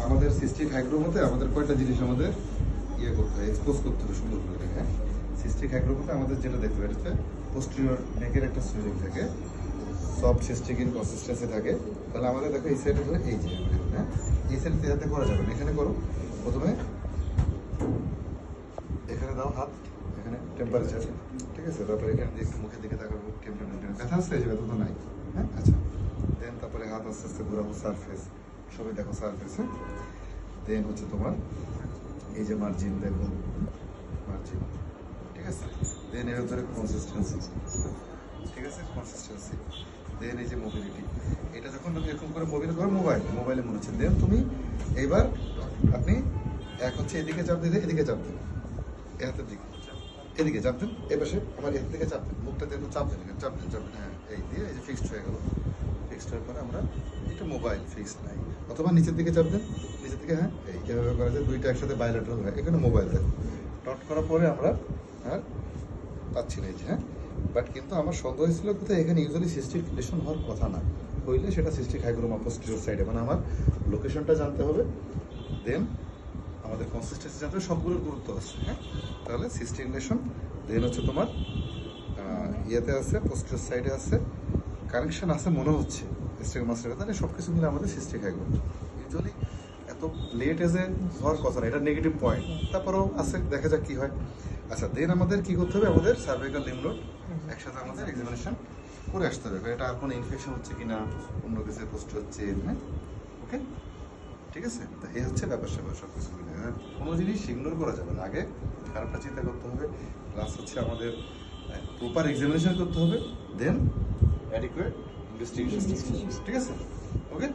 আমাদের সিস্টিক হাইগ্রোমাতে আমাদের কয়টা জিনিস আমাদের ইয়ে করতে হয়, এক্সপোজ করতে হবে সুন্দর করে। হ্যাঁ, সিস্টিক হাইগ্রোমাতে আমাদের যেটা দেখতে পাই হচ্ছে পোস্টেরিয়র নেকের একটা সুইজিং থাকে, সফট সিস্টিক ইন কনসিস্টেন্সি থাকে। তাহলে আমাদের দেখো এই সাইডে এই যে, হ্যাঁ এই সাইড হাতে করা যাবে না, এখানে করো। প্রথমে এখানে দাও হাত, এখানে টেম্পারেচার, ঠিক আছে। তারপরে এখানে দিয়ে একটু মুখের দিকে তাকাবো, টেম্পারেচার ব্যথা আছে, এই যে ব্যথা তো নাই। হ্যাঁ আচ্ছা, দেন তারপরে হাত আস্তে আস্তে ঘুরাবো সারফেস, সবাই দেখো সারফেসে। দেন হচ্ছে তোমার এই যে মার্জিন, দেখো মার্জিন, ঠিক আছে। দেন এর ধরে কনসিস্টেন্সি, ঠিক আছে, কনসিস্টেন্সি। দেন এই যে মোবিলিটি, এটা যখন তুমি এরকম করে মোবিল করো, মোবাইলে মনে হচ্ছে। দেন তুমি এইবার আপনি এক হচ্ছে এদিকে চাপ দিলে, এদিকে চাপ দেন, এ হাতের দিকে এদিকে চাপ দেন, এ পাশে আমার এর দিকে চাপ দেন, মুখটা দিয়ে চাপ দেন, চাপ দেন, চাপ দেন। হ্যাঁ, এই দিয়ে এই যে ফিক্সড হয়ে গেল। ফিক্সড হওয়ার পরে আমরা এটা মোবাইল ফিক্সড নাই, অথবা নিচের দিকে চাপ দেন, নিচের দিকে। হ্যাঁ, এই এভাবে করা যায়, দুইটা একসাথে বাইলেটারাল হয়। এখানে মোবাইল দেন, ডট করার পরে আমরা আর পাচ্ছি না এই যে। হ্যাঁ, বাট কিন্তু আমার সন্দেহ হয়েছিল কোথায়, এখানে ইউজুয়ালি সিস্টিক লেশন হওয়ার কথা না, হইলে সেটা সিস্টিক হাইগ্রোমা পোস্টেরিয়র সাইডে, মানে আমার লোকেশনটা জানতে হবে, দেন আমাদের কনসিস্টেন্সি জানতে হবে, সবগুলোর গুরুত্ব আছে। হ্যাঁ, তাহলে সিস্টিক লেশন, দেন হচ্ছে তোমার ইয়েতে আছে, পোস্টেরিয়র সাইডে আছে, কানেকশন আছে মনে হচ্ছে স্টেক মাস্টার, তাহলে সব কিছু মিলে আমাদের সিস্টিক হাইগ্রোমা। ইউজুয়ালি এত লেট এজে হওয়ার কথা না, এটা নেগেটিভ পয়েন্ট, তারপরেও আছে, দেখা যাক কি হয়। আচ্ছা, দেন আমাদের কি করতে হবে, আমাদের সার্ভাইকাল লিম্ব নোড একসাথে আমাদের এক্সামিনেশন করে আসতে হবে, এটা আর কোনো ইনফেকশন হচ্ছে কিনা, অন্য কিছু পোস্ট হচ্ছে। হ্যাঁ, ওকে, ঠিক আছে। তো এই হচ্ছে ব্যাপার স্যাপার সব কিছু মিলে। হ্যাঁ, কোনো জিনিস ইগনোর করা যাবে না, আগে খারাপটা চিন্তা করতে হবে, প্লাস হচ্ছে আমাদের প্রপার এক্সামিনেশন করতে হবে, দেন অ্যাডিকুয়েট ইনভেস্টিগেশন, ঠিক আছে। ওকে।